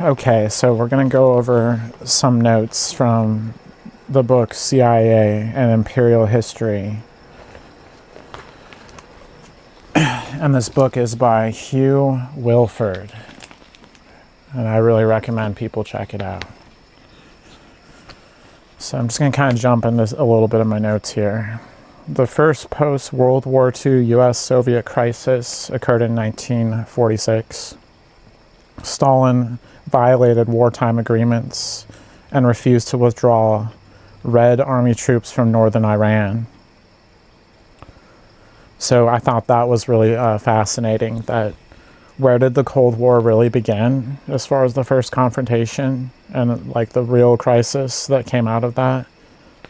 Okay, so we're going to go over some notes from the book CIA and Imperial History. And this book is by Hugh Wilford. And I really recommend people check it out. So I'm just going to kind of jump into a little bit of my notes here. The first post-World War II U.S.-Soviet crisis occurred in 1946. Stalin violated wartime agreements and refused to withdraw Red Army troops from northern Iran. So I thought that was really fascinating, that where did the Cold War really begin as far as the first confrontation and like the real crisis that came out of that?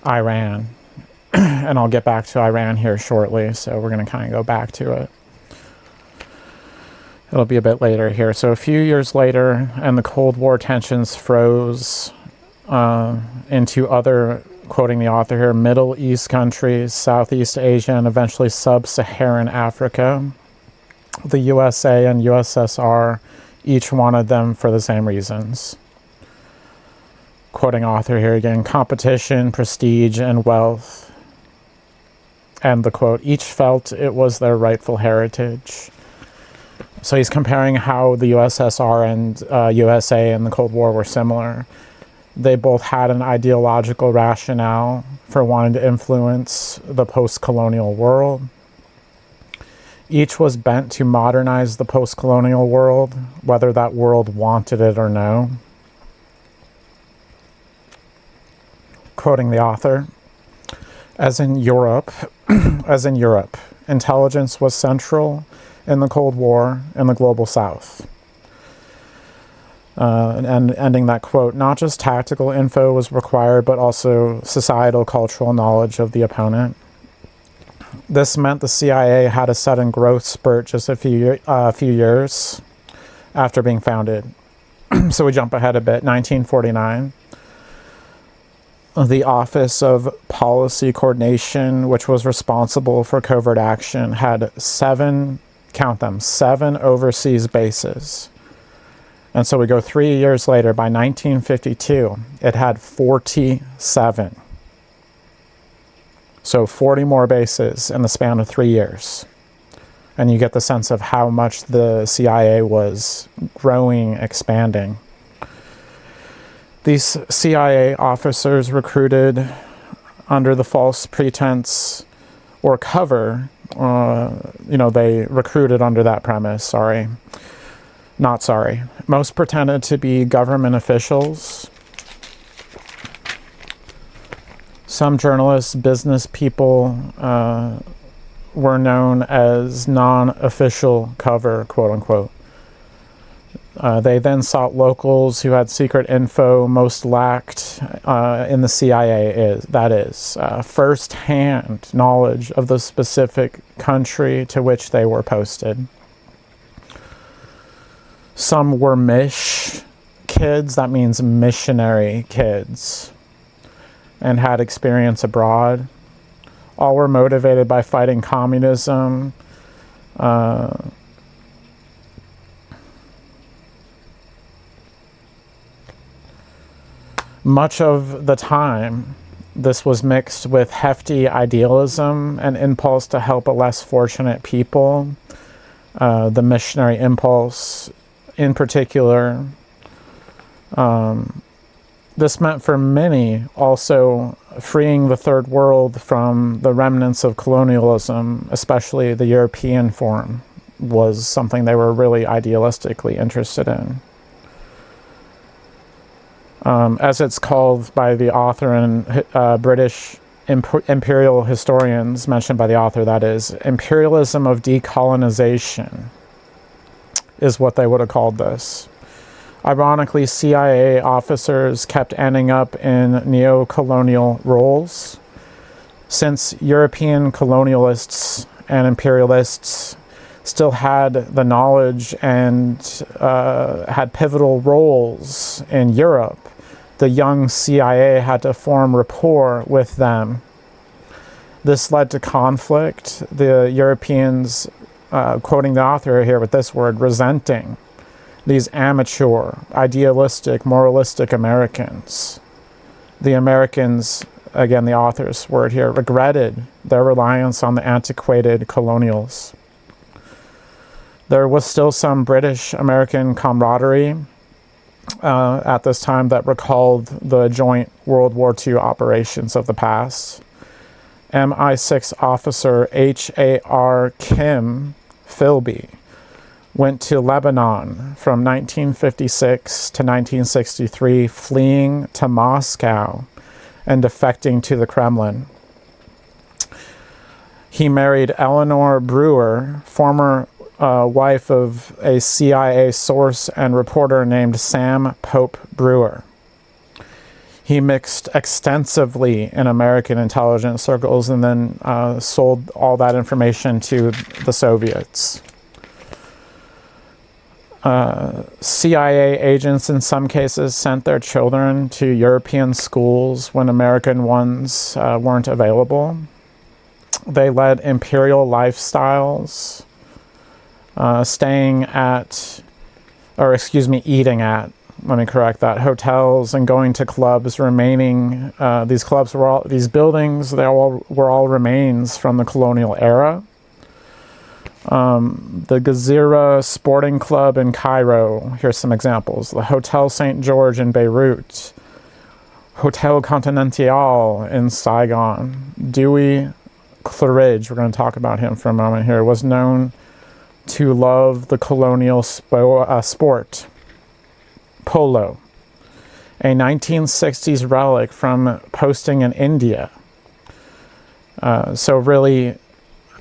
Iran. And I'll get back to Iran here shortly, so we're going to kind of go back to it. It'll be a bit later here. So a few years later, and the Cold War tensions froze into other, quoting the author here, Middle East countries, Southeast Asia, and eventually sub-Saharan Africa. The USA and USSR each wanted them for the same reasons. Quoting author here again, competition, prestige, and wealth. And the quote, each felt it was their rightful heritage. So he's comparing how the USSR and USA in the Cold War were similar. They both had an ideological rationale for wanting to influence the post-colonial world. Each was bent to modernize the post-colonial world, whether that world wanted it or no. Quoting the author, as in Europe, intelligence was central in the Cold War in the global South. And ending that quote, not just tactical info was required, but also societal, cultural knowledge of the opponent. This meant the CIA had a sudden growth spurt just a few years after being founded. So we jump ahead a bit, 1949. The Office of Policy Coordination, which was responsible for covert action, had seven overseas bases. And so we go 3 years later, by 1952, it had 47. So 40 more bases in the span of 3 years. And you get the sense of how much the CIA was growing, expanding. These CIA officers recruited under the false pretense or cover, they recruited under that premise, Most pretended to be government officials. Some journalists, business people were known as non-official cover, quote unquote. They then sought locals who had secret info most lacked in the CIA, first-hand knowledge of the specific country to which they were posted. Some were mish kids, that means missionary kids, and had experience abroad. All were motivated by fighting communism, much of the time, this was mixed with hefty idealism and impulse to help a less fortunate people. The missionary impulse, in particular, this meant for many also freeing the third world from the remnants of colonialism, especially the European form, was something they were really idealistically interested in. As it's called by the author and British imperial historians, mentioned by the author, that is, imperialism of decolonization is what they would have called this. Ironically, CIA officers kept ending up in neo-colonial roles, since European colonialists and imperialists still had the knowledge and had pivotal roles in Europe. The young CIA had to form rapport with them. This led to conflict. The Europeans, quoting the author here with this word, resenting These amateur, idealistic, moralistic Americans. The Americans, again, the author's word here, regretted their reliance on the antiquated colonials. There was still some British-American camaraderie at this time that recalled the joint World War II operations of the past. MI6 officer H.A.R. Kim Philby went to Lebanon from 1956 to 1963, fleeing to Moscow and defecting to the Kremlin. He married Eleanor Brewer, former wife of a CIA source and reporter named Sam Pope Brewer. He mixed extensively in American intelligence circles and then sold all that information to the Soviets. CIA agents in some cases sent their children to European schools when American ones weren't available. They led imperial lifestyles, eating at, let me correct that, hotels and going to clubs, remaining, these buildings, they were all remains from the colonial era. The Gezira Sporting Club in Cairo, here's some examples. The Hotel St. George in Beirut, Hotel Continental in Saigon. Dewey Claridge, we're going to talk about him for a moment here, was known to love the colonial sport, polo, a 1960s relic from posting in India. So really,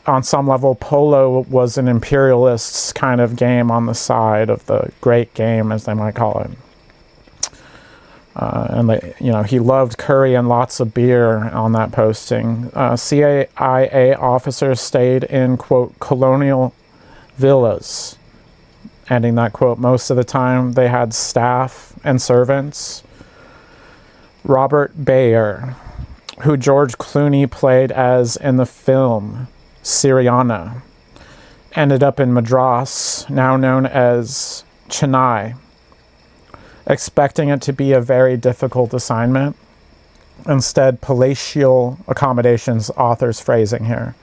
on some level, polo was an imperialist's kind of game on the side of the great game, as they might call it. He loved curry and lots of beer on that posting. CIA officers stayed in, quote, colonial villas, ending that quote. Most of the time, they had staff and servants. Robert Bayer, who George Clooney played as in the film Syriana, ended up in Madras, now known as Chennai, expecting it to be a very difficult assignment. Instead, palatial accommodations, author's phrasing here.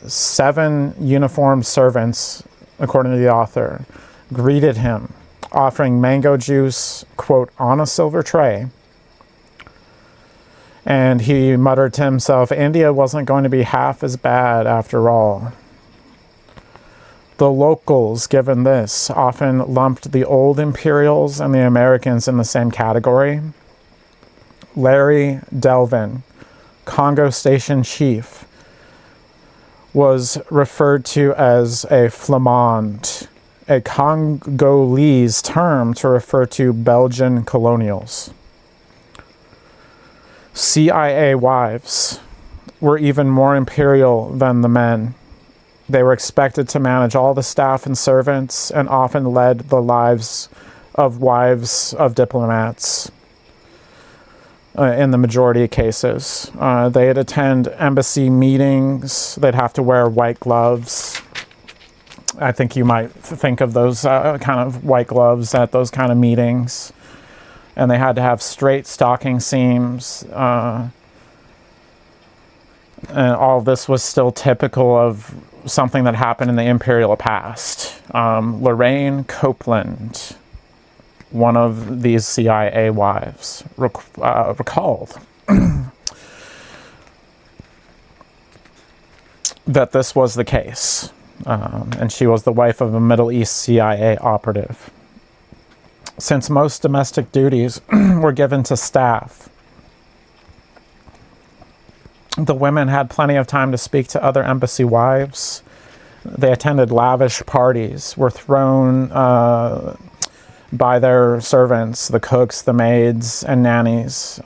7 uniformed servants, according to the author, greeted him, offering mango juice, quote, on a silver tray. And he muttered to himself, India wasn't going to be half as bad after all. The locals, given this, often lumped the old Imperials and the Americans in the same category. Larry Delvin, Congo Station Chief, was referred to as a Flamand, a Congolese term to refer to Belgian colonials. CIA wives were even more imperial than the men. They were expected to manage all the staff and servants and often led the lives of wives of diplomats in the majority of cases. They'd attend embassy meetings. They'd have to wear white gloves. I think you might think of those kind of white gloves at those kind of meetings. And they had to have straight stocking seams. And all of this was still typical of something that happened in the imperial past. Lorraine Copeland, one of these CIA wives, recalled that this was the case. And she was the wife of a Middle East CIA operative. Since most domestic duties were given to staff, the women had plenty of time to speak to other embassy wives. They attended lavish parties, were thrown by their servants, the cooks, the maids, and nannies.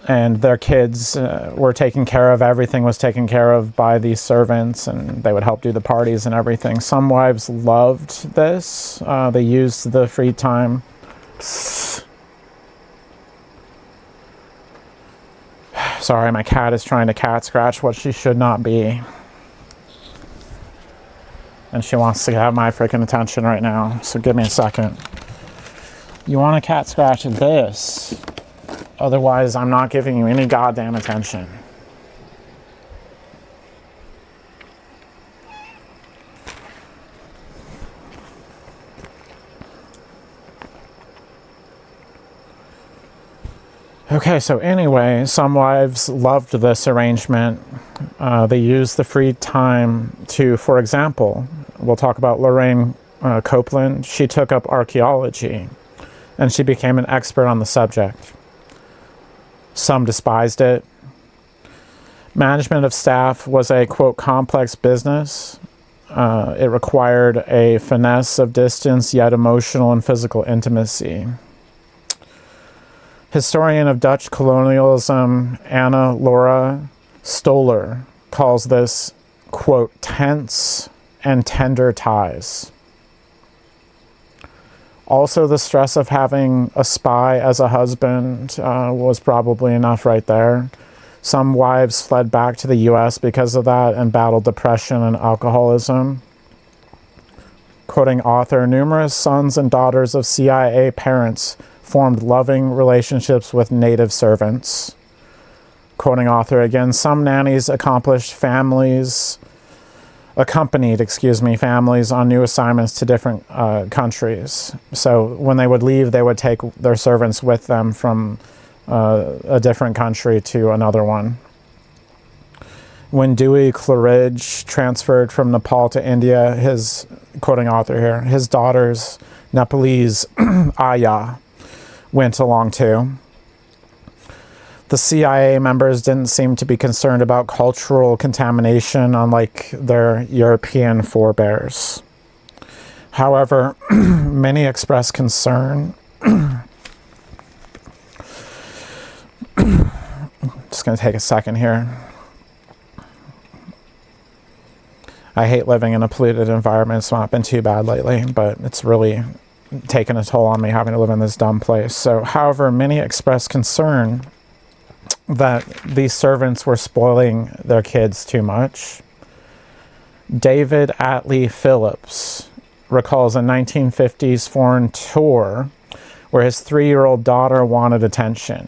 And their kids were taken care of. Everything was taken care of by these servants, and they would help do the parties and everything. Some wives loved this. They used the free time. Sorry, my cat is trying to cat scratch what she should not be. And she wants to have my freaking attention right now. So give me a second. You want a cat scratch this. Otherwise, I'm not giving you any goddamn attention. Okay, so anyway, some wives loved this arrangement. They used the free time to, for example, we'll talk about Lorraine Copeland. She took up archaeology, and she became an expert on the subject. Some despised it. Management of staff was a, quote, complex business. It required a finesse of distance, yet emotional and physical intimacy. Historian of Dutch colonialism, Anna Laura Stoller, calls this, quote, tense and tender ties. Also, the stress of having a spy as a husband was probably enough right there. Some wives fled back to the U.S. because of that and battled depression and alcoholism. Quoting author, numerous sons and daughters of CIA parents formed loving relationships with native servants. Quoting author again, some nannies accompanied families on new assignments to different countries. So when they would leave, they would take their servants with them from a different country to another one. When Dewey Claridge transferred from Nepal to India, his, quoting author here, his daughter's Nepalese ayah went along too. The CIA members didn't seem to be concerned about cultural contamination, unlike their European forebears. However, many expressed concern. Just going to take a second here. I hate living in a polluted environment. It's not been too bad lately, but it's really taken a toll on me having to live in this dumb place. So, however, many expressed concern that these servants were spoiling their kids too much. David Atlee Phillips recalls a 1950s foreign tour where his 3-year-old daughter wanted attention.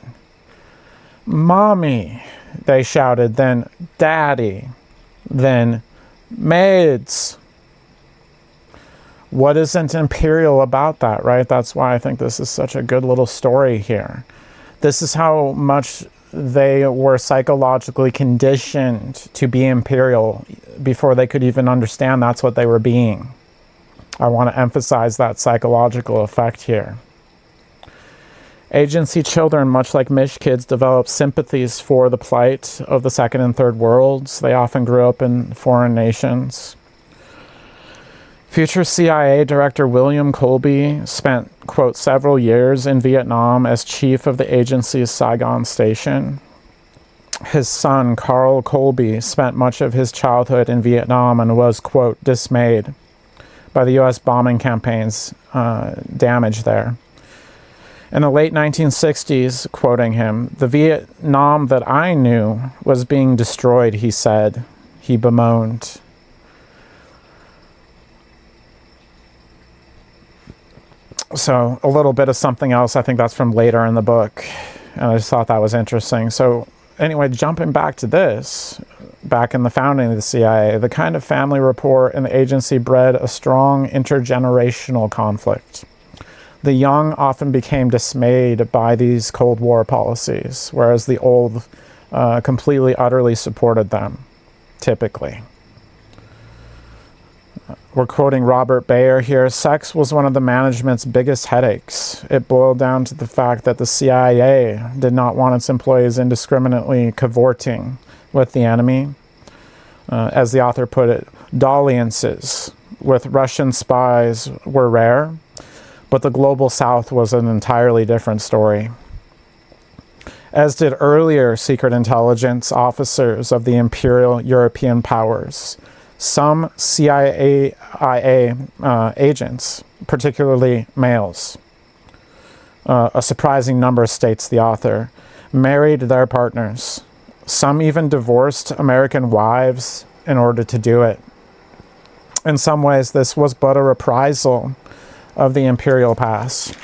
Mommy, they shouted, then Daddy, then Maids. What isn't Imperial about that, right? That's why I think this is such a good little story here. This is how much they were psychologically conditioned to be Imperial before they could even understand that's what they were being. I want to emphasize that psychological effect here. Agency children, much like Mish kids, develop sympathies for the plight of the second and third worlds. They often grew up in foreign nations. Future CIA Director William Colby spent, quote, several years in Vietnam as chief of the agency's Saigon station. His son, Carl Colby, spent much of his childhood in Vietnam and was, quote, dismayed by the U.S. bombing campaign's damage there. In the late 1960s, quoting him, "The Vietnam that I knew was being destroyed," he said. He bemoaned. So a little bit of something else. I think that's from later in the book. And I just thought that was interesting. So anyway, jumping back to this, back in the founding of the CIA, the kind of family rapport in the agency bred a strong intergenerational conflict. The young often became dismayed by these Cold War policies, whereas the old completely, utterly supported them, typically. We're quoting Robert Bayer here. Sex was one of the management's biggest headaches. It boiled down to the fact that the CIA did not want its employees indiscriminately cavorting with the enemy. As the author put it, dalliances with Russian spies were rare, but the global South was an entirely different story. As did earlier secret intelligence officers of the Imperial European powers. Some CIA agents, particularly males, a surprising number, states the author, married their partners. Some even divorced American wives in order to do it. In some ways, this was but a reprisal of the imperial past.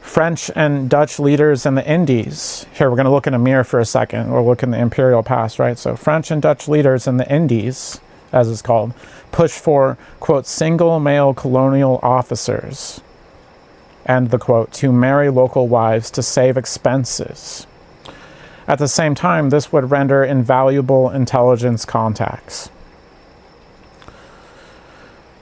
French and Dutch leaders in the Indies. Here, we're going to look in a mirror for a second. We'll look in the imperial past, right? So French and Dutch leaders in the Indies, as it's called, push for, quote, single male colonial officers, end the quote, to marry local wives to save expenses. At the same time, this would render invaluable intelligence contacts.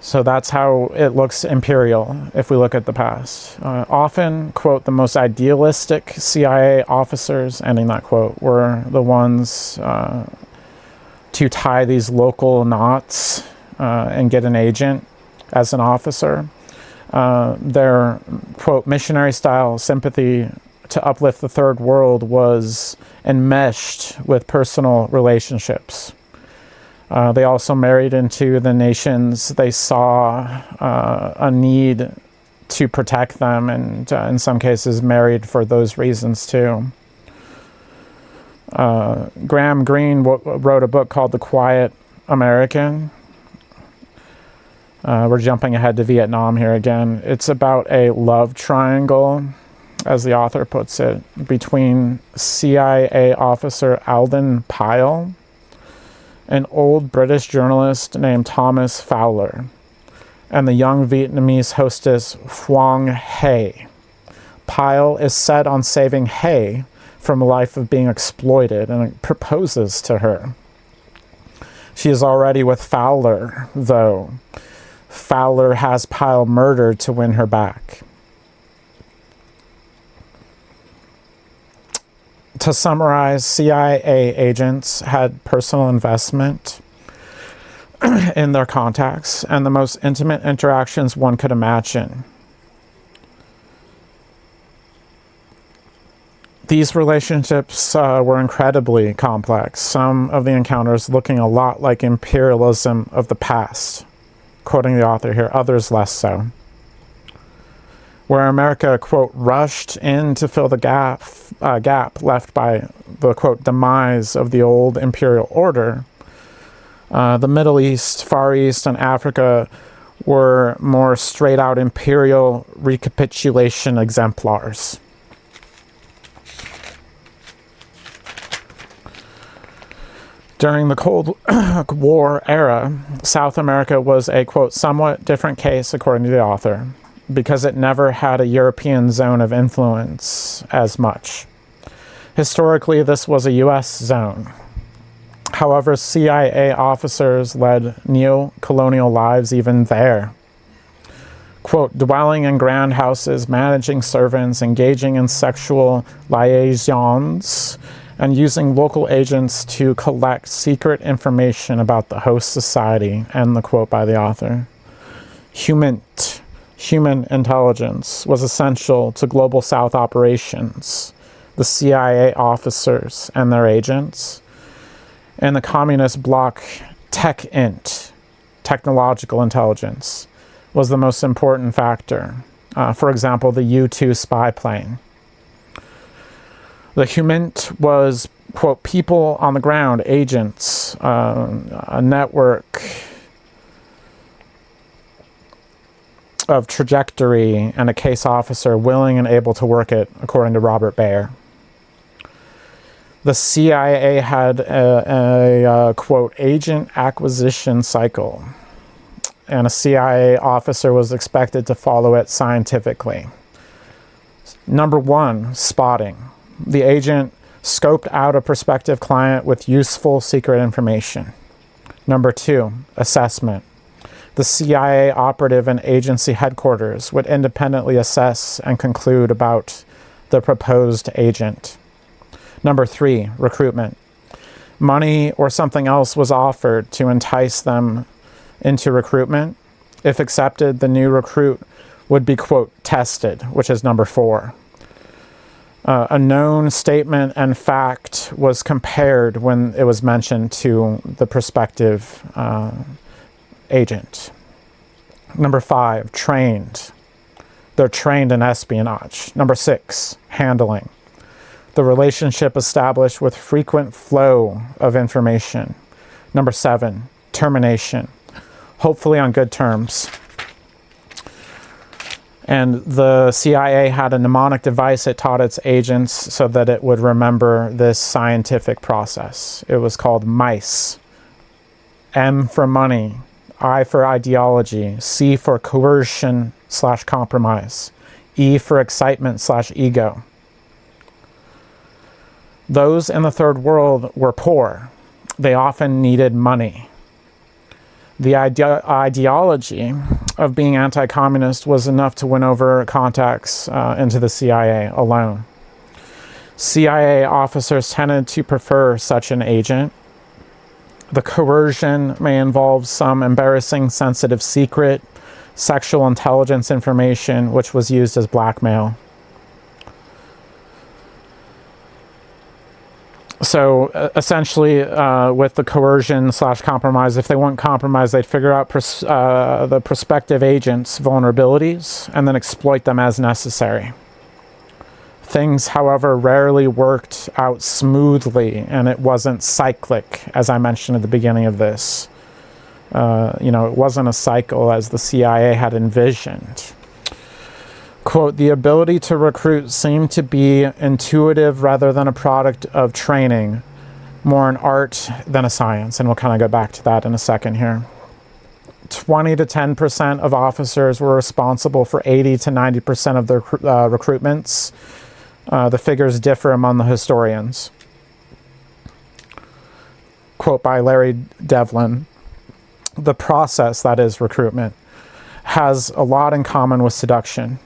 So that's how it looks imperial if we look at the past. Often, quote, the most idealistic CIA officers, ending that quote, were the ones to tie these local knots and get an agent as an officer. Their, quote, missionary-style sympathy to uplift the third world was enmeshed with personal relationships. They also married into the nations they saw a need to protect them, and in some cases married for those reasons too. Graham Greene wrote a book called The Quiet American. We're jumping ahead to Vietnam here again. It's about a love triangle, as the author puts it, between CIA officer Alden Pyle, an old British journalist named Thomas Fowler, and the young Vietnamese hostess Phuong Huy. Pyle is set on saving Huy from a life of being exploited and proposes to her. She is already with Fowler, though. Fowler has Pyle murdered to win her back. To summarize, CIA agents had personal investment in their contacts and the most intimate interactions one could imagine. These relationships were incredibly complex, some of the encounters looking a lot like imperialism of the past, quoting the author here, others less so. Where America, quote, rushed in to fill the gap left by the, quote, demise of the old imperial order, the Middle East, Far East, and Africa were more straight-out imperial recapitulation exemplars. During the Cold War era, South America was a, quote, somewhat different case, according to the author, because it never had a European zone of influence as much. Historically, this was a U.S. zone. However, CIA officers led neo-colonial lives even there. Quote, dwelling in grand houses, managing servants, engaging in sexual liaisons, and using local agents to collect secret information about the host society, end the quote by the author. Human intelligence was essential to Global South operations, the CIA officers and their agents, and the communist bloc technological intelligence, was the most important factor. For example, the U-2 spy plane. The HUMINT was, quote, people on the ground, agents, a network of trajectory, and a case officer willing and able to work it, according to Robert Baer. The CIA had a quote, agent acquisition cycle, and a CIA officer was expected to follow it scientifically. Number one, spotting. The agent scoped out a prospective client with useful secret information. Number two, assessment. The CIA operative and agency headquarters would independently assess and conclude about the proposed agent. Number three, recruitment. Money or something else was offered to entice them into recruitment. If accepted, the new recruit would be, quote, tested, which is number four. A known statement and fact was compared when it was mentioned to the prospective agent. Number five, trained. They're trained in espionage. Number six, handling. The relationship established with frequent flow of information. Number seven, termination. hopefully on good terms. And the CIA had a mnemonic device it taught its agents so that it would remember this scientific process. It was called MICE. M for money, I for ideology, C for coercion/compromise, E for excitement/ego. Those in the third world were poor. They often needed money. The ideology of being anti-communist was enough to win over contacts into the CIA alone. CIA officers tended to prefer such an agent. The coercion may involve some embarrassing, sensitive secret, sexual intelligence information, which was used as blackmail. So essentially, with the coercion/compromise, if they weren't compromised, they'd figure out the prospective agent's vulnerabilities and then exploit them as necessary. Things, however, rarely worked out smoothly, and it wasn't cyclic, as I mentioned at the beginning of this. It wasn't a cycle as the CIA had envisioned. Quote, the ability to recruit seemed to be intuitive rather than a product of training, more an art than a science. And we'll kind of go back to that in a second here. 20 to 10% of officers were responsible for 80 to 90% of their recruitments. The figures differ among the historians. Quote by Larry Devlin, the process, that is recruitment, has a lot in common with seduction.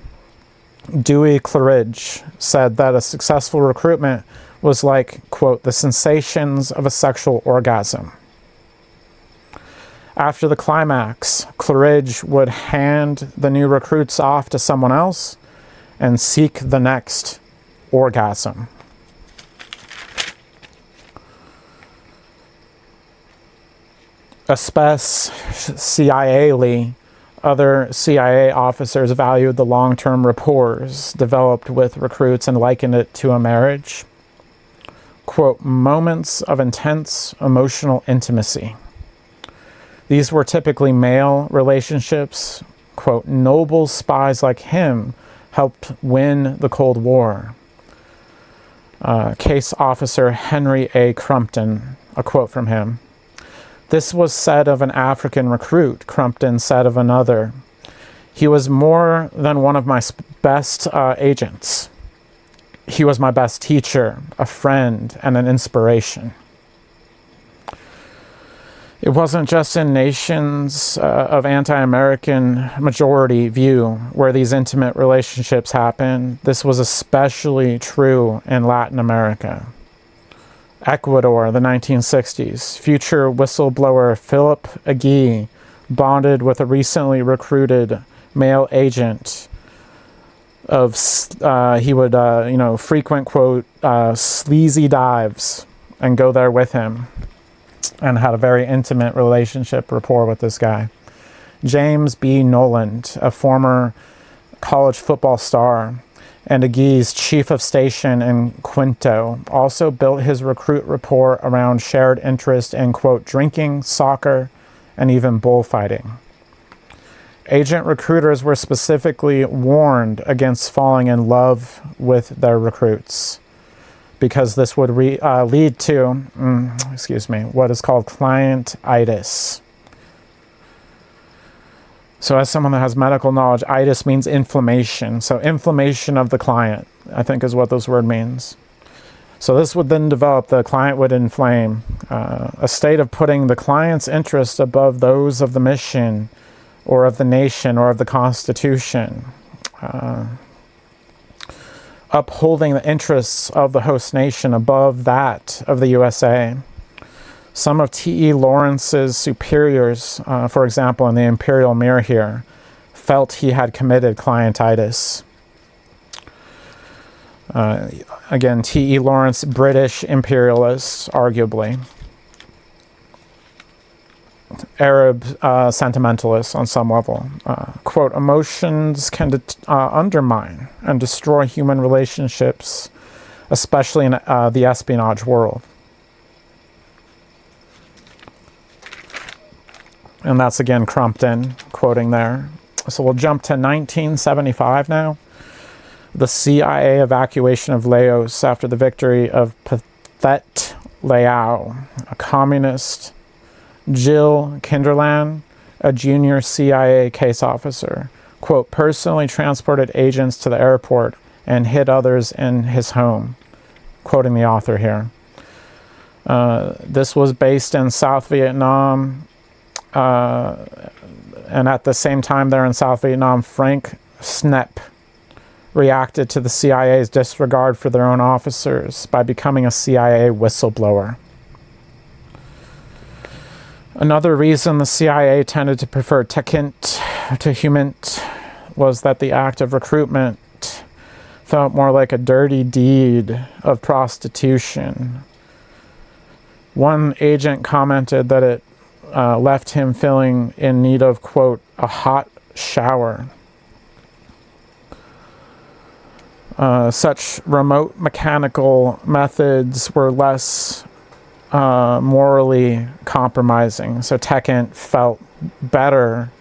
Dewey Claridge said that a successful recruitment was like, quote, the sensations of a sexual orgasm. After the climax, Claridge would hand the new recruits off to someone else and seek the next orgasm. Especially, other CIA officers valued the long-term rapport developed with recruits and likened it to a marriage. Quote, moments of intense emotional intimacy. These were typically male relationships. Quote, noble spies like him helped win the Cold War. Case Officer Henry A. Crumpton, a quote from him. This was said of an African recruit, Crumpton said of another. He was more than one of my best agents. He was my best teacher, a friend, and an inspiration. It wasn't just in nations of anti-American majority view where these intimate relationships happen. This was especially true in Latin America. Ecuador, the 1960s, future whistleblower Philip Agui bonded with a recently recruited male agent of, he would, frequent, quote, sleazy dives and go there with him, and had a very intimate relationship rapport with this guy. James B. Noland, a former college football star, and Agui's chief of station in Quinto, also built his recruit rapport around shared interest in, quote, drinking, soccer, and even bullfighting. Agent recruiters were specifically warned against falling in love with their recruits, because this would lead to, what is called clientitis. So as someone that has medical knowledge, itis means inflammation. So inflammation of the client, I think is what this word means. So this would then develop, the client would inflame, a state of putting the client's interest above those of the mission or of the nation or of the Constitution. Upholding the interests of the host nation above that of the USA. Some of T.E. Lawrence's superiors, for example, in the Imperial mirror here, felt he had committed clientitis. Again, T.E. Lawrence, British imperialist, arguably. Arab sentimentalist on some level. Quote, emotions can undermine and destroy human relationships, especially in the espionage world. And that's again Crumpton quoting there. So we'll jump to 1975 now. The CIA evacuation of Laos after the victory of Pathet Lao, a communist. Jill Kinderland, a junior CIA case officer, quote, personally transported agents to the airport and hid others in his home, quoting the author here. This was based in South Vietnam, and at the same time there in South Vietnam, Frank Snepp reacted to the CIA's disregard for their own officers by becoming a CIA whistleblower. Another reason the CIA tended to prefer Tekint to Humint was that the act of recruitment felt more like a dirty deed of prostitution. One agent commented that it left him feeling in need of, quote, a hot shower. Such remote mechanical methods were less morally compromising. So Tekint felt better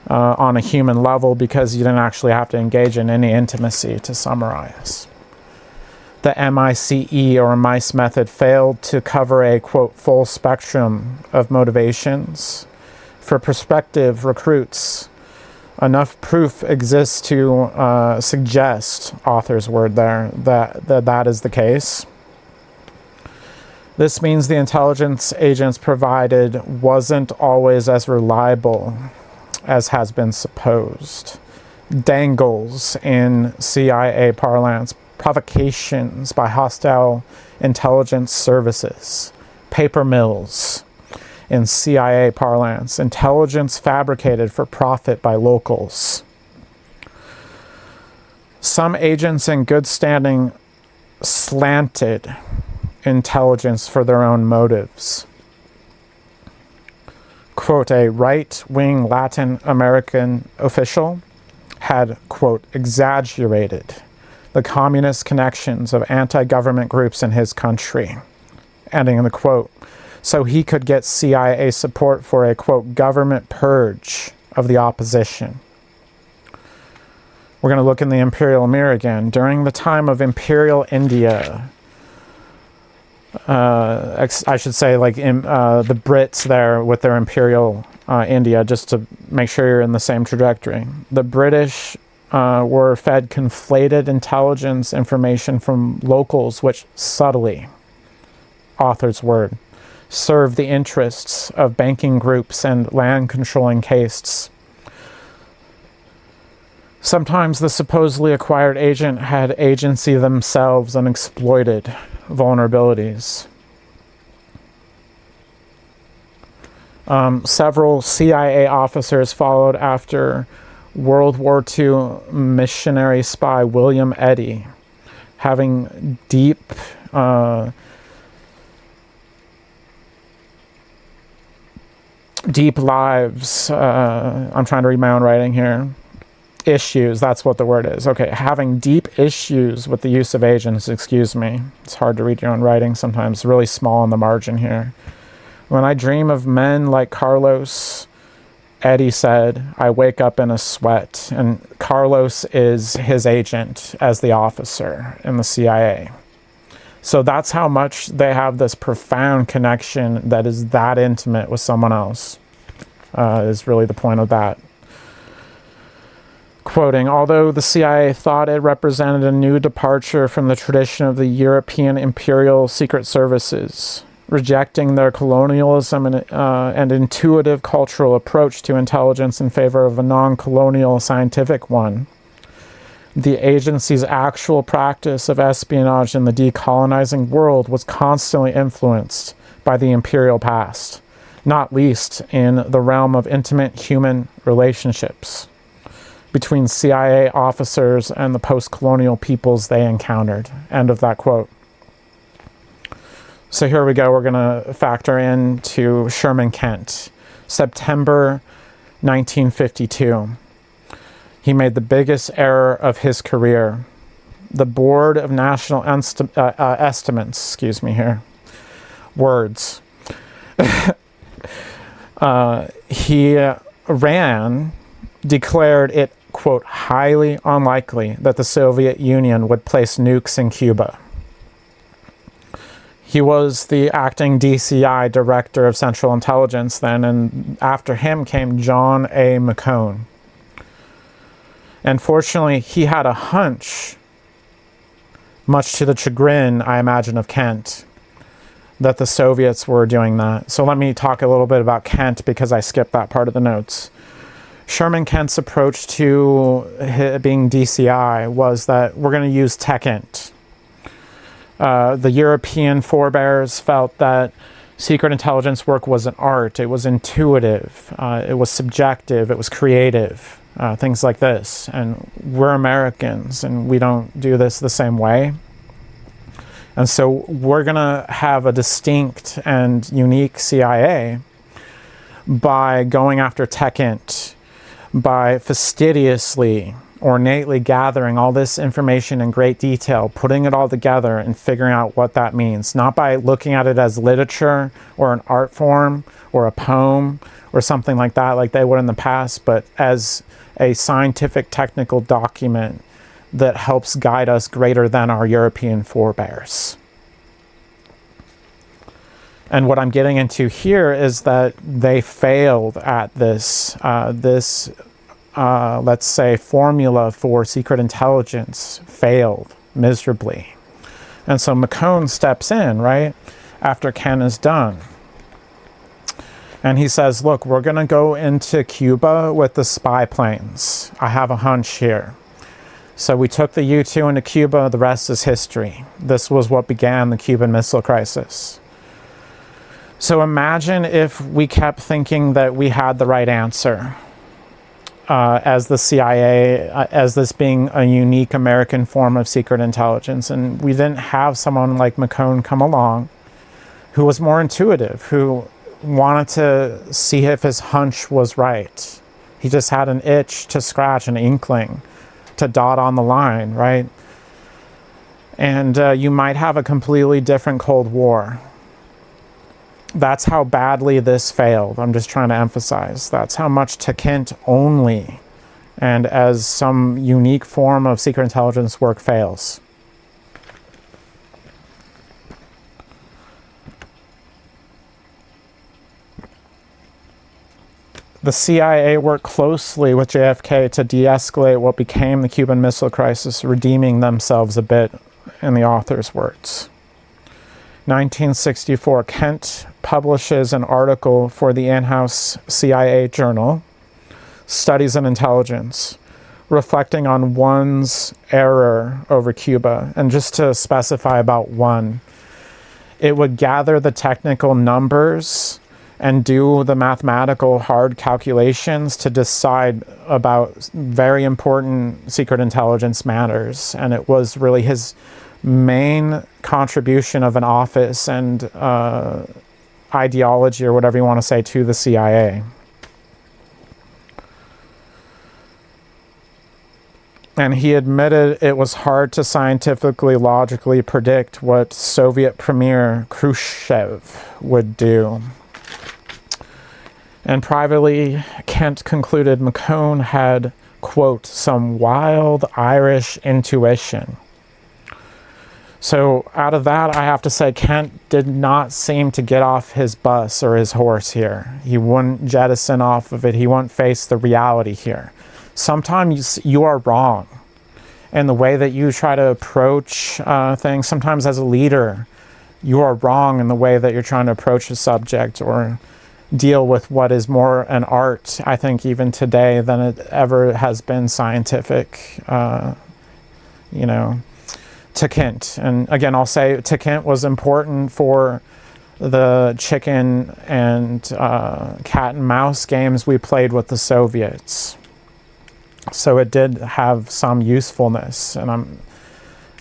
on a human level because you didn't actually have to engage in any intimacy, to summarize. The MICE or MICE method failed to cover a, quote, full spectrum of motivations. For prospective recruits, enough proof exists to suggest, author's word there, that is the case. This means the intelligence agents provided wasn't always as reliable as has been supposed. Dangles in CIA parlance, provocations by hostile intelligence services, paper mills in CIA parlance, intelligence fabricated for profit by locals. Some agents in good standing slanted intelligence for their own motives. Quote, a right-wing Latin American official had, quote, exaggerated the communist connections of anti-government groups in his country, ending in the quote, so he could get CIA support for a, quote, government purge of the opposition. We're going to look in the Imperial mirror again. During the time of Imperial India, I should say, like the Brits there with their Imperial India, just to make sure you're in the same trajectory. The British were fed conflated intelligence information from locals, which subtly, author's word, served the interests of banking groups and land controlling castes. Sometimes the supposedly acquired agent had agency themselves and exploited vulnerabilities. Several CIA officers followed after World War II missionary spy William Eddy, having deep lives. I'm trying to read my own writing here. Issues, that's what the word is. Okay, having deep issues with the use of agents, excuse me. It's hard to read your own writing sometimes, really small on the margin here. When I dream of men like Carlos, Eddy said, I wake up in a sweat. And Carlos is his agent as the officer in the CIA. So that's how much they have this profound connection that is that intimate with someone else, is really the point of that. Quoting, although the CIA thought it represented a new departure from the tradition of the European Imperial Secret Services, rejecting their colonialism and intuitive cultural approach to intelligence in favor of a non-colonial scientific one, the agency's actual practice of espionage in the decolonizing world was constantly influenced by the imperial past, not least in the realm of intimate human relationships between CIA officers and the post-colonial peoples they encountered. End of that quote. So here we go. We're going to factor into Sherman Kent. September 1952. He made the biggest error of his career. The Board of National Estimates, excuse me here, words. he declared it, quote, highly unlikely that the Soviet Union would place nukes in Cuba. He was the acting DCI, Director of Central Intelligence then, and after him came John A. McCone. And fortunately, he had a hunch, much to the chagrin, I imagine, of Kent, that the Soviets were doing that. So let me talk a little bit about Kent, because I skipped that part of the notes. Sherman Kent's approach to being DCI was that we're going to use TechInt. The European forebears felt that secret intelligence work was an art. It was intuitive. It was subjective. It was creative. Things like this. And we're Americans, and we don't do this the same way. And so we're going to have a distinct and unique CIA by going after TechInt, by fastidiously, ornately gathering all this information in great detail, putting it all together and figuring out what that means. Not by looking at it as literature or an art form or a poem or something like that, like they would in the past, but as a scientific technical document that helps guide us greater than our European forebears. And what I'm getting into here is that they failed at this, let's say, formula for secret intelligence failed miserably. And so McCone steps in, right, after Ken is done. And he says, look, we're going to go into Cuba with the spy planes. I have a hunch here. So we took the U-2 into Cuba. The rest is history. This was what began the Cuban Missile Crisis. So imagine if we kept thinking that we had the right answer as the CIA, as this being a unique American form of secret intelligence. And we didn't have someone like McCone come along who was more intuitive, who wanted to see if his hunch was right. He just had an itch to scratch, an inkling to dot on the line, right? And you might have a completely different Cold War. That's how badly this failed. I'm just trying to emphasize. That's how much TechInt only and as some unique form of secret intelligence work fails. The CIA worked closely with JFK to de-escalate what became the Cuban Missile Crisis, redeeming themselves a bit, in the author's words. 1964, Kent publishes an article for the in-house CIA journal, Studies in Intelligence, reflecting on one's error over Cuba. And just to specify about one, it would gather the technical numbers and do the mathematical hard calculations to decide about very important secret intelligence matters. And it was really his main contribution of an office and ideology, or whatever you want to say, to the CIA. And he admitted it was hard to scientifically, logically predict what Soviet Premier Khrushchev would do. And privately, Kent concluded McCone had, quote, some wild Irish intuition. So out of that, I have to say Kent did not seem to get off his bus or his horse here. He wouldn't jettison off of it. He wouldn't face the reality here. Sometimes you are wrong in the way that you try to approach things. Sometimes as a leader, you are wrong in the way that you're trying to approach a subject or deal with what is more an art, I think, even today than it ever has been scientific, TechInt. And again, I'll say TechInt was important for the chicken and cat and mouse games we played with the Soviets. So it did have some usefulness. And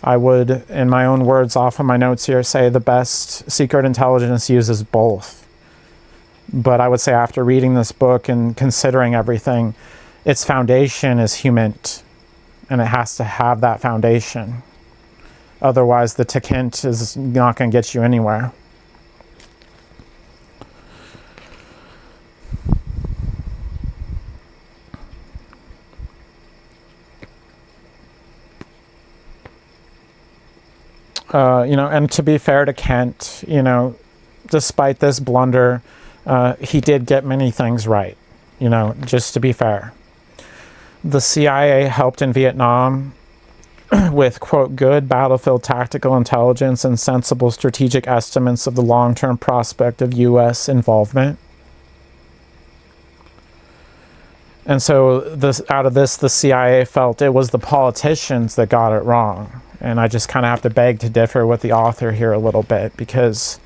I would, in my own words, off of my notes here, say the best secret intelligence uses both. But I would say after reading this book and considering everything, its foundation is HUMINT, and it has to have that foundation. Otherwise, the TechInt is not going to get you anywhere. And to be fair to Kent, despite this blunder, he did get many things right, just to be fair. The CIA helped in Vietnam with, quote, good battlefield tactical intelligence and sensible strategic estimates of the long-term prospect of U.S. involvement. And so out of this, the CIA felt it was the politicians that got it wrong. And I just kind of have to beg to differ with the author here a little bit, because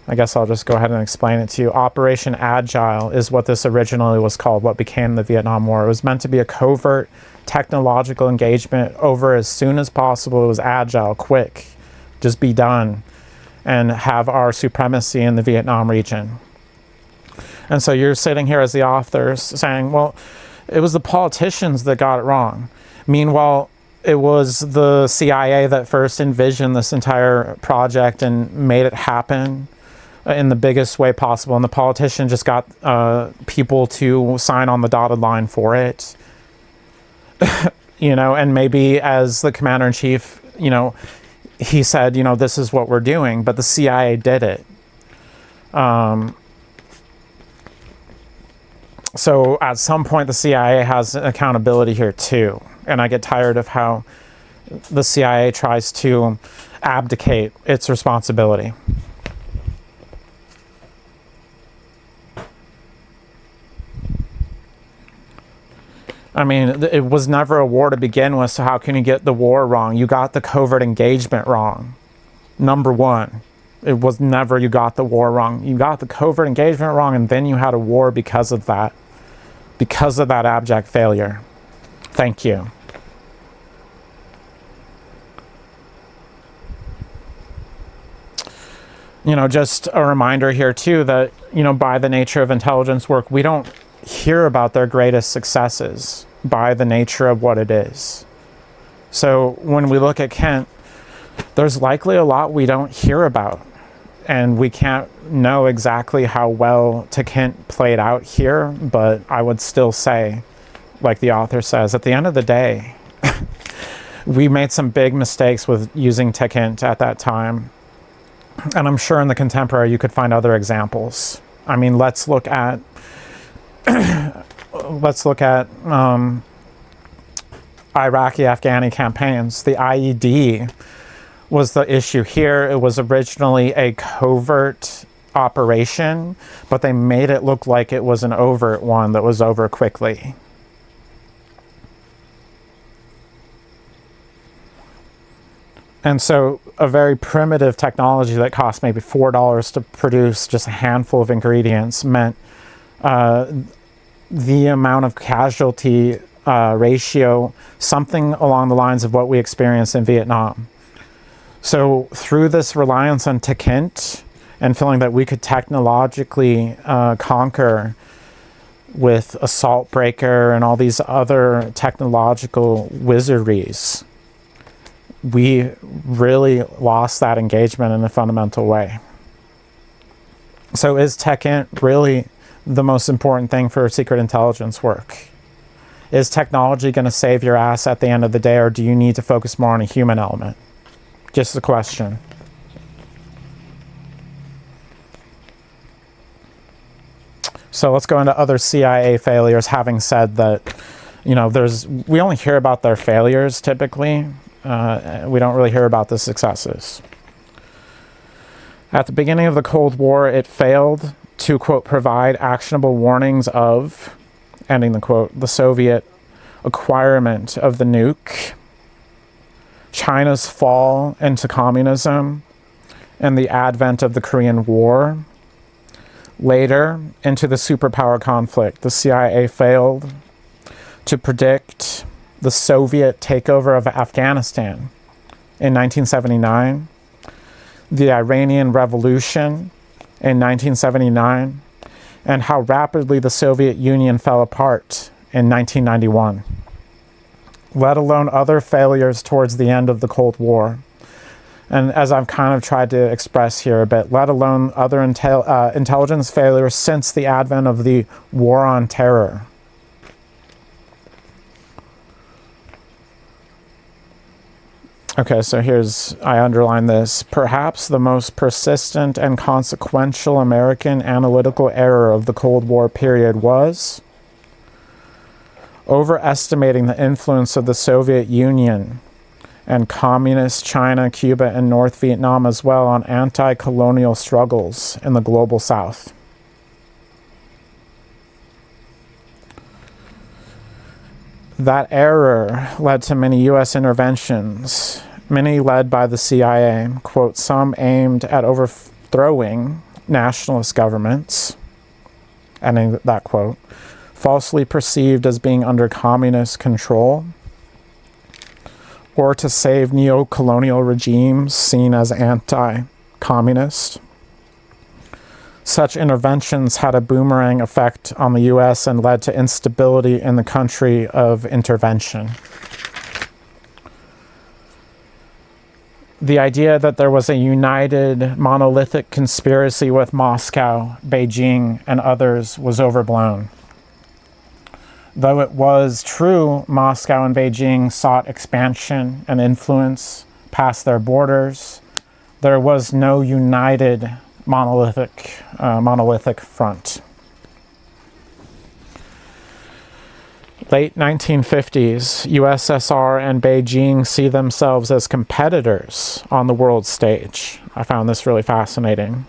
I guess I'll just go ahead and explain it to you. Operation Agile is what this originally was called, what became the Vietnam War. It was meant to be a covert technological engagement over as soon as possible. It was agile, quick, just be done, and have our supremacy in the Vietnam region. And so you're sitting here as the authors saying, well, it was the politicians that got it wrong. Meanwhile, it was the CIA that first envisioned this entire project and made it happen in the biggest way possible. And the politician just got people to sign on the dotted line for it. And maybe as the commander-in-chief, he said, this is what we're doing, but the CIA did it. So at some point, the CIA has accountability here too. And I get tired of how the CIA tries to abdicate its responsibility. I mean, it was never a war to begin with, so how can you get the war wrong? You got the covert engagement wrong. Number one, it was never you got the war wrong. You got the covert engagement wrong, and then you had a war because of that abject failure. Thank you. Just a reminder here too that, by the nature of intelligence work, we don't hear about their greatest successes by the nature of what it is. So when we look at Kent, there's likely a lot we don't hear about, and we can't know exactly how well Kent played out here, but I would still say, like the author says, at the end of the day, we made some big mistakes with using Kent at that time. And I'm sure in the contemporary you could find other examples. I mean, let's look at Iraqi-Afghani campaigns. The IED was the issue here. It was originally a covert operation, but they made it look like it was an overt one that was over quickly. And so a very primitive technology that cost maybe $4 to produce just a handful of ingredients meant the amount of casualty ratio, something along the lines of what we experienced in Vietnam. So through this reliance on Kent and feeling that we could technologically conquer with Assault Breaker and all these other technological wizardries, we really lost that engagement in a fundamental way. So is Kent really the most important thing for secret intelligence work? Is technology going to save your ass at the end of the day, or do you need to focus more on a human element? Just a question. So let's go into other CIA failures, having said that, we only hear about their failures typically. We don't really hear about the successes. At the beginning of the Cold War, it failed to, quote, provide actionable warnings of, ending the quote, the Soviet acquirement of the nuke, China's fall into communism, and the advent of the Korean War. Later, into the superpower conflict, the CIA failed to predict the Soviet takeover of Afghanistan in 1979, the Iranian Revolution in 1979, and how rapidly the Soviet Union fell apart in 1991, let alone other failures towards the end of the Cold War. And as I've kind of tried to express here a bit, let alone other intelligence failures since the advent of the War on Terror. Okay, so I underline this. Perhaps the most persistent and consequential American analytical error of the Cold War period was overestimating the influence of the Soviet Union and communist China, Cuba, and North Vietnam as well on anti-colonial struggles in the global South. That error led to many U.S. interventions, many led by the CIA, quote, some aimed at overthrowing nationalist governments, ending that quote, falsely perceived as being under communist control, or to save neo-colonial regimes seen as anti-communist. Such interventions had a boomerang effect on the U.S. and led to instability in the country of intervention. The idea that there was a united, monolithic conspiracy with Moscow, Beijing, and others was overblown. Though it was true Moscow and Beijing sought expansion and influence past their borders, there was no united monolithic front. Late 1950s, USSR and Beijing see themselves as competitors on the world stage. I found this really fascinating.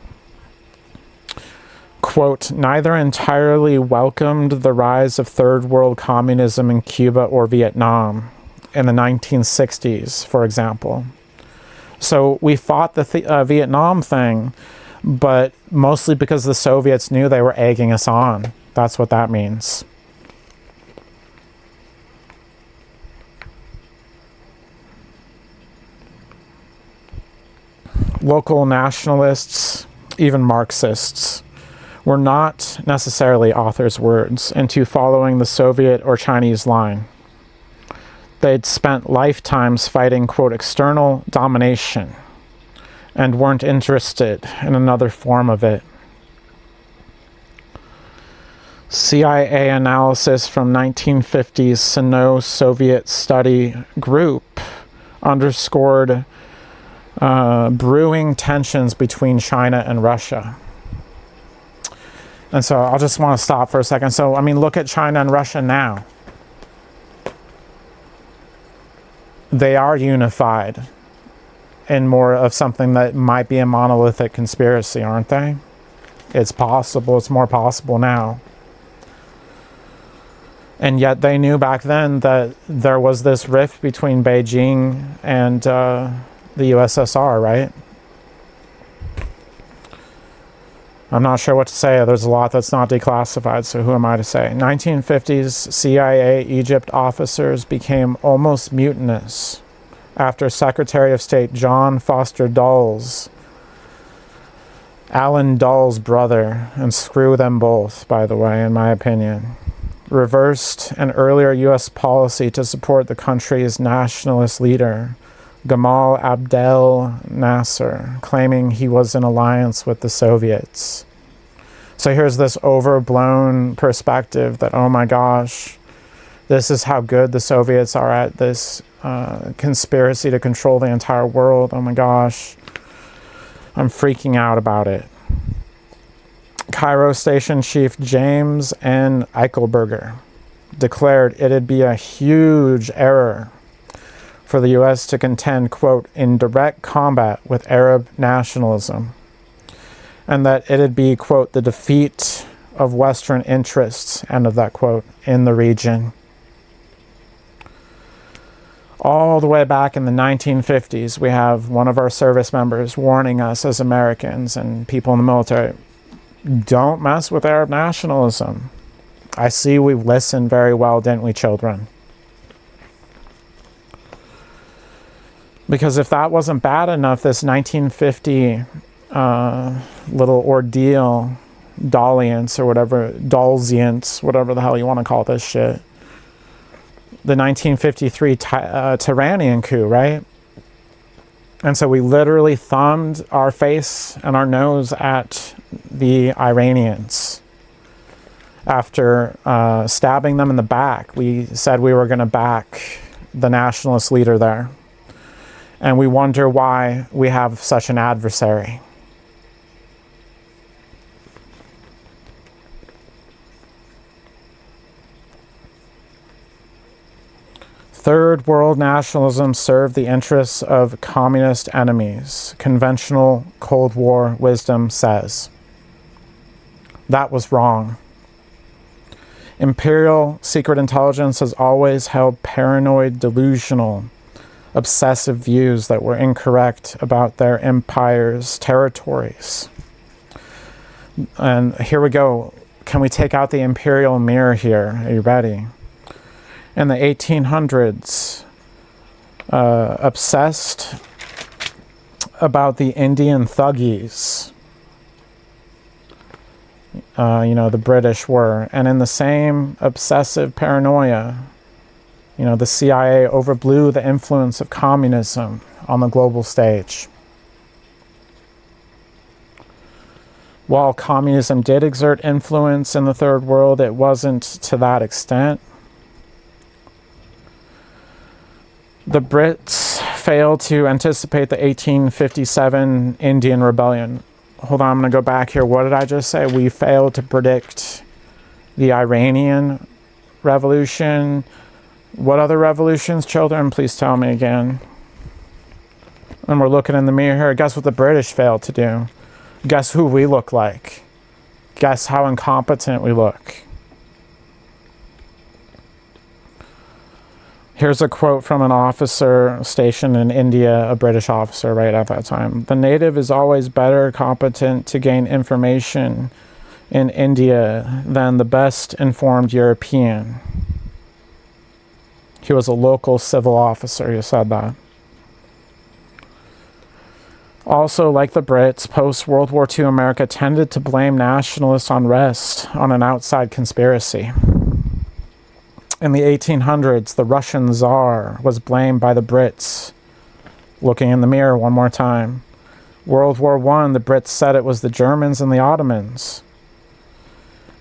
Quote, neither entirely welcomed the rise of third world communism in Cuba or Vietnam in the 1960s, for example. So we fought the Vietnam thing, but mostly because the Soviets knew they were egging us on. That's what that means. Local nationalists, even Marxists, were not necessarily authors' words into following the Soviet or Chinese line. They'd spent lifetimes fighting, quote, external domination and weren't interested in another form of it. CIA analysis from 1950s Sino-Soviet study group underscored brewing tensions between China and Russia. And so I'll just want to stop for a second. So, I mean, look at China and Russia now. They are unified in more of something that might be a monolithic conspiracy, aren't they? It's possible. It's more possible now. And yet they knew back then that there was this rift between Beijing and the USSR, right? I'm not sure what to say. There's a lot that's not declassified, so who am I to say? 1950s CIA Egypt officers became almost mutinous after Secretary of State John Foster Dulles, Alan Dulles' brother, and screw them both, by the way, in my opinion, reversed an earlier U.S. policy to support the country's nationalist leader, Gamal Abdel Nasser, claiming he was in alliance with the Soviets. So here's this overblown perspective that, oh my gosh, this is how good the Soviets are at this conspiracy to control the entire world. Oh my gosh, I'm freaking out about it. Cairo Station Chief James N. Eichelberger declared it'd be a huge error for the U.S. to contend, quote, in direct combat with Arab nationalism, and that it'd be, quote, the defeat of Western interests, end of that quote, in the region. All the way back in the 1950s, we have one of our service members warning us as Americans and people in the military, don't mess with Arab nationalism. I see we listened very well, didn't we, children? Because if that wasn't bad enough, this 1950 little ordeal, dalliance or whatever, Dulesiance, whatever the hell you want to call this shit, the 1953 Tyrannian coup, right? And so we literally thumbed our face and our nose at the Iranians. After stabbing them in the back, we said we were going to back the nationalist leader there. And we wonder why we have such an adversary. Third world nationalism served the interests of communist enemies, conventional Cold War wisdom says. That was wrong. Imperial secret intelligence has always held paranoid, delusional, obsessive views that were incorrect about their empire's territories. And here we go. Can we take out the imperial mirror here? Are you ready? In the 1800s, obsessed about the Indian thuggies. The British were. And in the same obsessive paranoia, the CIA overblew the influence of communism on the global stage. While communism did exert influence in the third world, it wasn't to that extent. The Brits failed to anticipate the 1857 Indian Rebellion. Hold on, I'm going to go back here. What did I just say? We failed to predict the Iranian Revolution. What other revolutions, children? Please tell me again. And we're looking in the mirror here. Guess what the British failed to do? Guess who we look like? Guess how incompetent we look. Here's a quote from an officer stationed in India, a British officer right at that time. The native is always better competent to gain information in India than the best informed European. He was a local civil officer who said that. Also, like the Brits, post-World War II America tended to blame nationalist unrest on an outside conspiracy. In the 1800s, the Russian Tsar was blamed by the Brits. Looking in the mirror one more time. World War I, the Brits said it was the Germans and the Ottomans.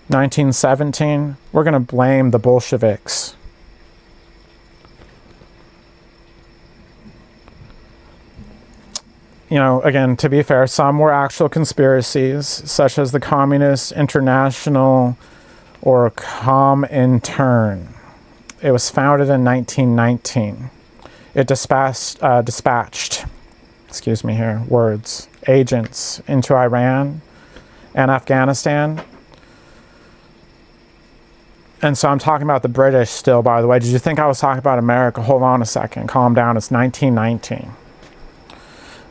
1917, we're going to blame the Bolsheviks. Again, to be fair, some were actual conspiracies, such as the Communist International or Comintern. It was founded in 1919. It dispatched agents into Iran and Afghanistan. And so I'm talking about the British still, by the way. Did you think I was talking about America? Hold on a second. Calm down. It's 1919.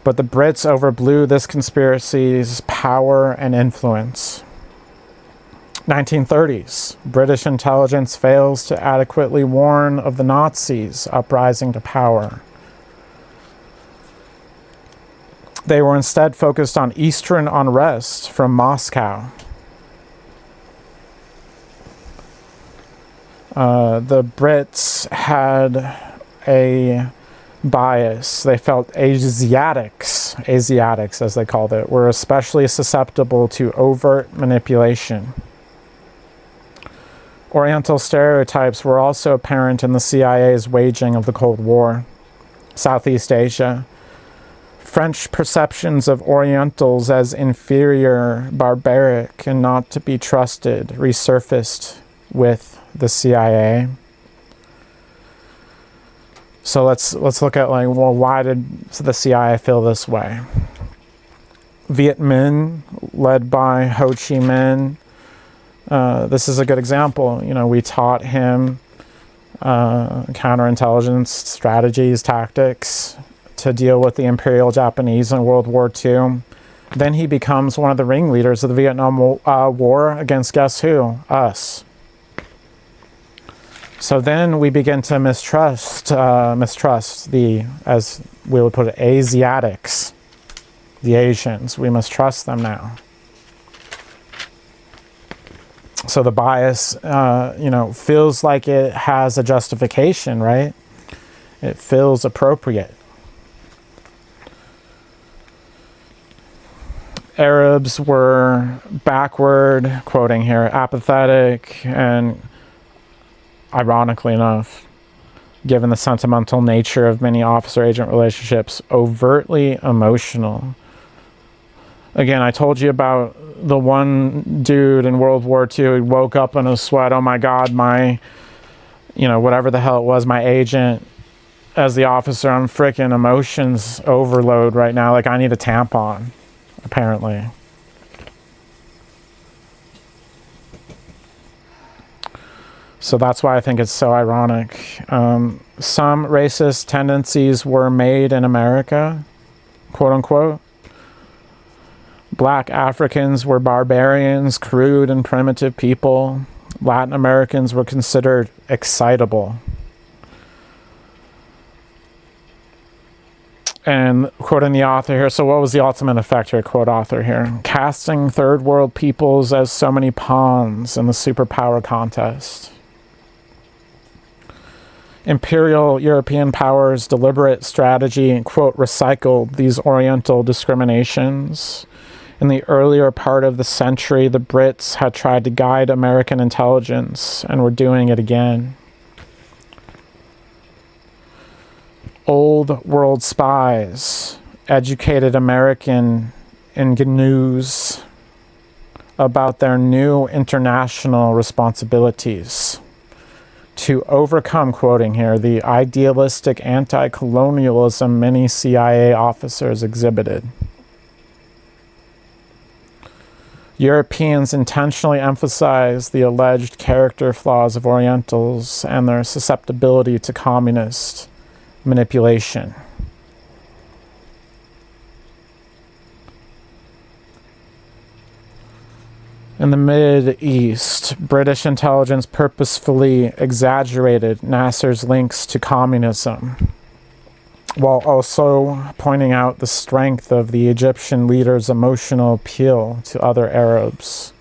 But the Brits overblew this conspiracy's power and influence. 1930s, British intelligence fails to adequately warn of the Nazis uprising to power. They were instead focused on Eastern unrest from Moscow. The Brits had a bias. They felt Asiatics as they called it, were especially susceptible to overt manipulation. Oriental stereotypes were also apparent in the CIA's waging of the Cold War. Southeast Asia. French perceptions of Orientals as inferior, barbaric, and not to be trusted resurfaced with the CIA. So let's look at why did the CIA feel this way? Viet Minh, led by Ho Chi Minh. This is a good example. We taught him counterintelligence strategies, tactics to deal with the Imperial Japanese in World War II. Then he becomes one of the ringleaders of the Vietnam War against guess who? Us. So then we begin to mistrust the, as we would put it, Asiatics, the Asians. We mistrust them now. So the bias, feels like it has a justification, right? It feels appropriate. Arabs were backward, quoting here, apathetic, and ironically enough, given the sentimental nature of many officer-agent relationships, overtly emotional. Again, I told you about the one dude in World War II who woke up in a sweat. Oh my God, my, whatever the hell it was, my agent, as the officer, I'm freaking emotions overload right now. Like, I need a tampon, apparently. So that's why I think it's so ironic. Some racist tendencies were made in America, quote unquote. Black Africans were barbarians, crude and primitive people. Latin Americans were considered excitable. And quoting the author here, so what was the ultimate effect here, quote author here? Casting third world peoples as so many pawns in the superpower contest. Imperial European powers' deliberate strategy, quote, recycled these Oriental discriminations. In the earlier part of the century, the Brits had tried to guide American intelligence and were doing it again. Old world spies educated American ingenues about their new international responsibilities to overcome, quoting here, the idealistic anti-colonialism many CIA officers exhibited. Europeans intentionally emphasized the alleged character flaws of Orientals and their susceptibility to communist manipulation. In the Mid-East, British intelligence purposefully exaggerated Nasser's links to communism, while also pointing out the strength of the Egyptian leader's emotional appeal to other Arabs.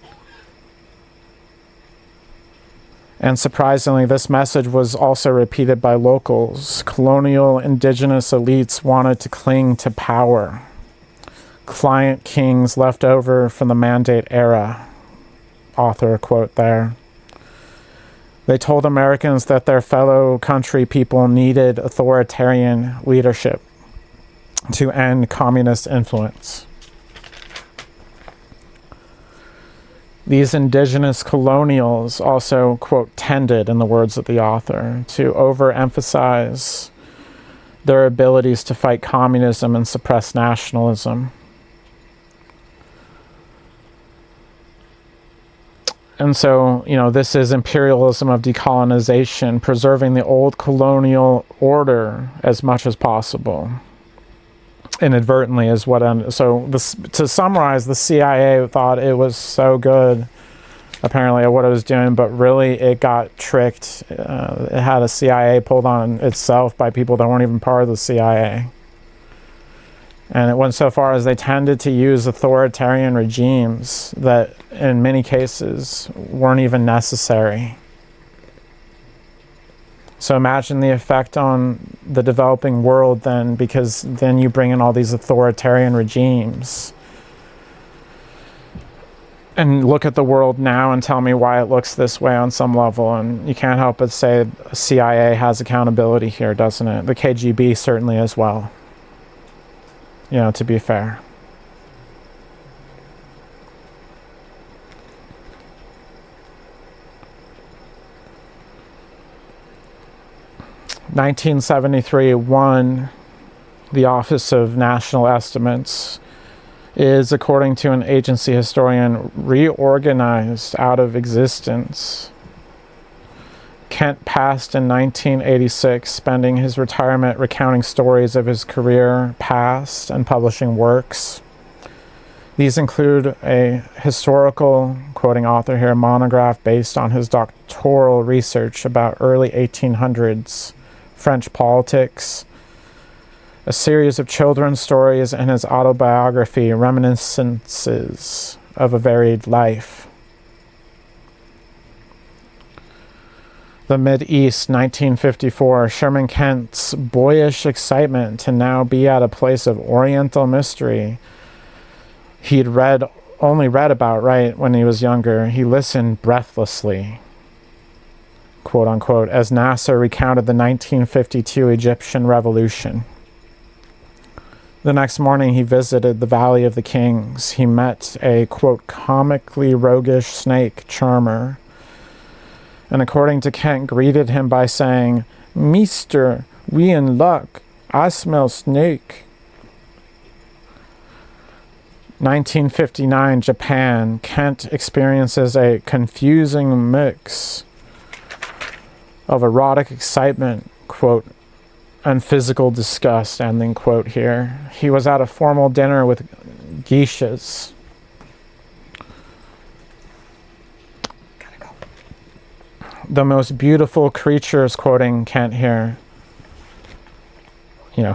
And surprisingly, this message was also repeated by locals. Colonial indigenous elites wanted to cling to power. Client kings left over from the Mandate era. Author quote there. They told Americans that their fellow country people needed authoritarian leadership to end communist influence. These indigenous colonials also, quote, tended, in the words of the author, to overemphasize their abilities to fight communism and suppress nationalism. And so, this is imperialism of decolonization, preserving the old colonial order as much as possible. Inadvertently is what so this, to summarize, the CIA thought it was so good, apparently, at what it was doing, but really it got tricked. It had a CIA pulled on itself by people that weren't even part of the CIA. And it went so far as they tended to use authoritarian regimes that in many cases weren't even necessary. So imagine the effect on the developing world then, because then you bring in all these authoritarian regimes. And look at the world now and tell me why it looks this way on some level. And you can't help but say CIA has accountability here, doesn't it? The KGB certainly as well. To be fair. In 1973, the Office of National Estimates is, according to an agency historian, reorganized out of existence. Kent passed in 1986, spending his retirement recounting stories of his career past and publishing works. These include a historical, quoting author here, monograph based on his doctoral research about early 1800s French politics, a series of children's stories, and his autobiography, Reminiscences of a Varied Life. The Mid-East, 1954, Sherman Kent's boyish excitement to now be at a place of Oriental mystery he'd only read about, right, when he was younger. He listened breathlessly. quote unquote, as Nasser recounted the 1952 Egyptian Revolution. The next morning he visited the Valley of the Kings. He met a, quote, comically roguish snake charmer, and according to Kent, greeted him by saying, "Meester, we in luck. I smell snake." 1959, Japan. Kent experiences a confusing mix of erotic excitement, quote, and physical disgust, ending quote here. He was at a formal dinner with geishas. The most beautiful creatures, quoting Kent here,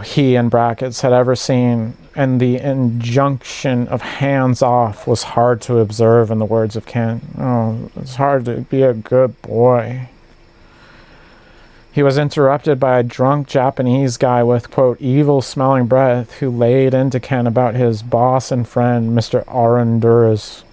he in brackets had ever seen, and the injunction of hands off was hard to observe, in the words of Kent. Oh, it's hard to be a good boy. He was interrupted by a drunk Japanese guy with, quote, evil-smelling breath, who laid into Kent about his boss and friend, Mr. Aranduras.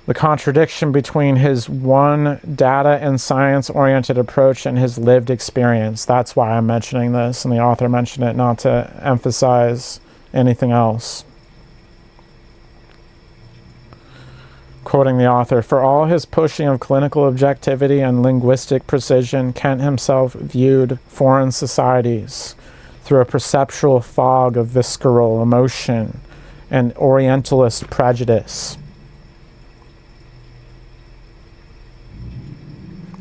The contradiction between his one data and science-oriented approach and his lived experience. That's why I'm mentioning this, and the author mentioned it not to emphasize anything else. Quoting the author, for all his pushing of clinical objectivity and linguistic precision, Kent himself viewed foreign societies through a perceptual fog of visceral emotion and Orientalist prejudice.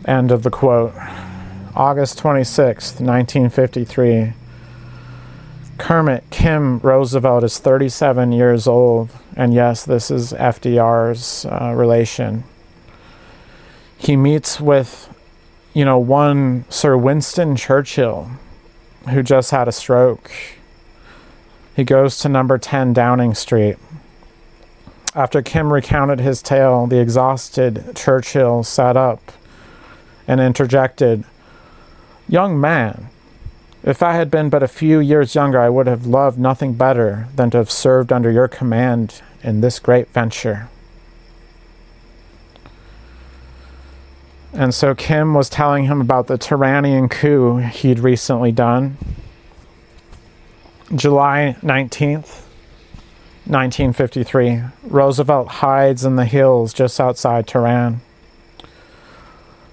End of the quote. August 26th, 1953. Kermit Kim Roosevelt is 37 years old. And yes, this is FDR's relation. He meets with, one Sir Winston Churchill, who just had a stroke. He goes to number 10 Downing Street. After Kim recounted his tale, the exhausted Churchill sat up and interjected, "Young man, if I had been but a few years younger, I would have loved nothing better than to have served under your command in this great venture." And so Kim was telling him about the Turanian coup he'd recently done. July 19th, 1953. Roosevelt hides in the hills just outside Tehran.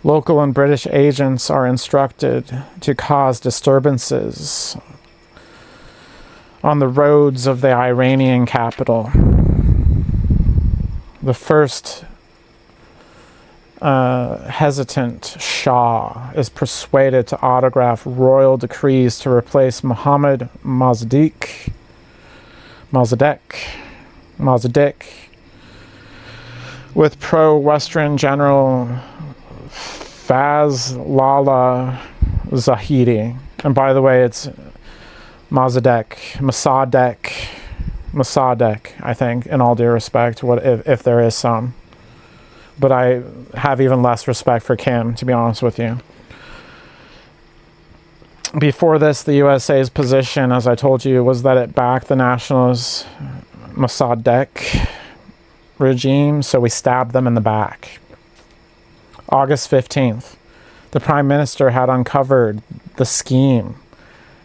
Local and British agents are instructed to cause disturbances on the roads of the Iranian capital. The first hesitant Shah is persuaded to autograph royal decrees to replace Mohammad Mossadegh with pro-Western General Fazlallah Zahidi. And by the way, it's Mossadegh, I think, in all due respect, if there is some. But I have even less respect for Kim, to be honest with you. Before this, the USA's position, as I told you, was that it backed the nationalist Mossadegh regime, so we stabbed them in the back. August 15th, the Prime Minister had uncovered the scheme,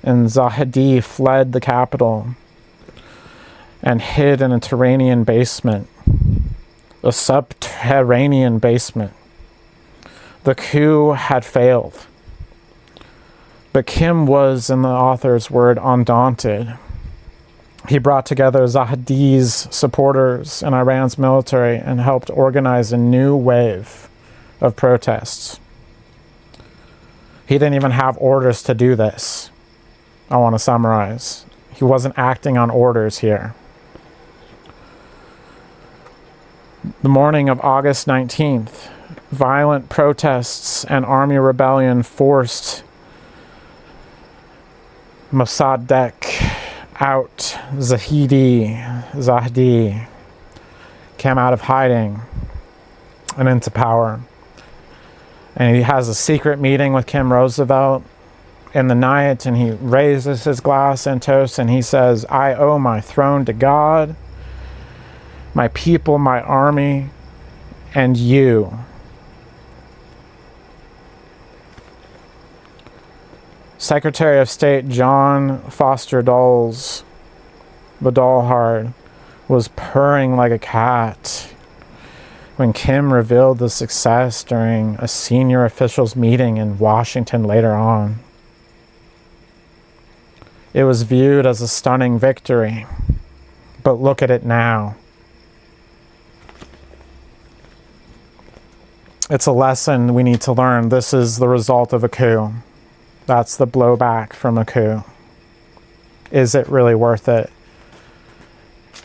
and Zahedi fled the capital and hid in a subterranean basement. The coup had failed. But Kim was, in the author's word, undaunted. He brought together Zahedi's supporters and Iran's military and helped organize a new wave of protests. He didn't even have orders to do this. I want to summarize. He wasn't acting on orders here. The morning of August 19th, violent protests and army rebellion forced Mossadegh out. Zahedi came out of hiding and into power. And he has a secret meeting with Kim Roosevelt in the night, and he raises his glass and toasts, and he says, "I owe my throne to God, my people, my army, and you. Secretary of State John Foster Dulles, the Dollhard, was purring like a cat when Kim revealed the success during a senior officials meeting in Washington later on. It was viewed as a stunning victory, but look at it now. It's a lesson we need to learn. This is the result of a coup. That's the blowback from a coup. Is it really worth it?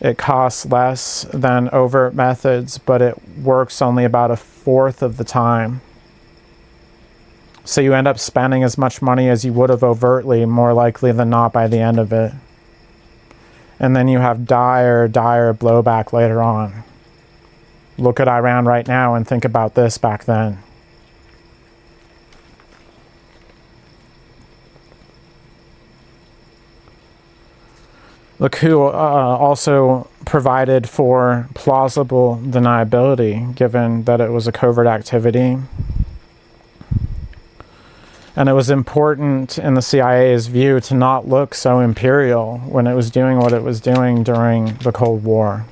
It costs less than overt methods, but it works only about a fourth of the time. So you end up spending as much money as you would have overtly, more likely than not, by the end of it. And then you have dire blowback later on. Look at Iran right now and think about this back then. The coup also provided for plausible deniability, given that it was a covert activity. And it was important in the CIA's view to not look so imperial when it was doing what it was doing during the Cold War.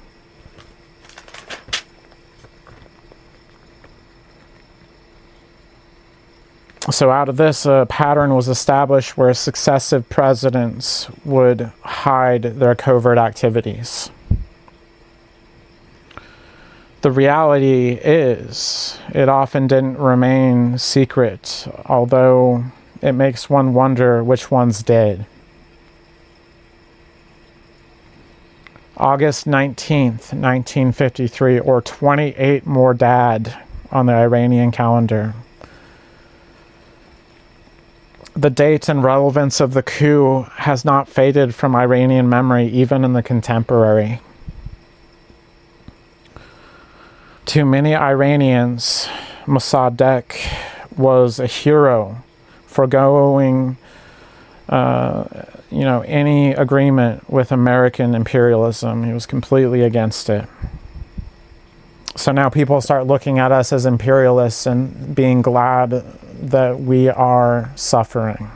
So out of this, a pattern was established where successive presidents would hide their covert activities. The reality is, it often didn't remain secret, although it makes one wonder which ones did. August 19th, 1953, or 28 more dad on the Iranian calendar. The date and relevance of the coup has not faded from Iranian memory, even in the contemporary. To many Iranians, Mossadegh was a hero, foregoing any agreement with American imperialism. He was completely against it. So now people start looking at us as imperialists and being glad that we are suffering.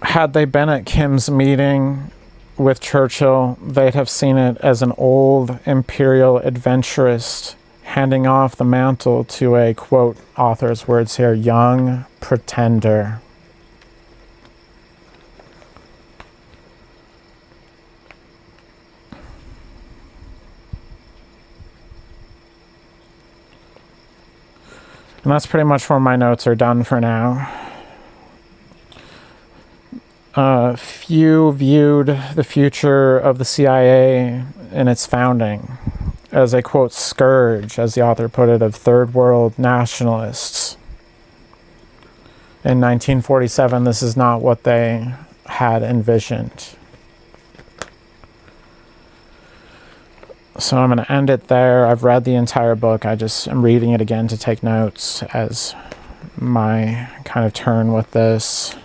Had they been at Kim's meeting with Churchill, they'd have seen it as an old imperial adventurist handing off the mantle to a, quote, author's words here, young pretender. And that's pretty much where my notes are done for now. Few viewed the future of the CIA in its founding as a, quote, scourge, as the author put it, of third world nationalists. In 1947, this is not what they had envisioned. So I'm going to end it there. I've read the entire book. I'm reading it again to take notes as my kind of turn with this.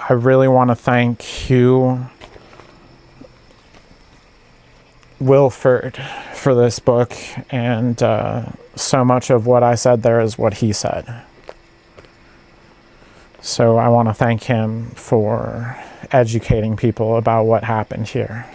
I really want to thank Hugh, Wilford for this book, and so much of what I said there is what he said. So I want to thank him for educating people about what happened here.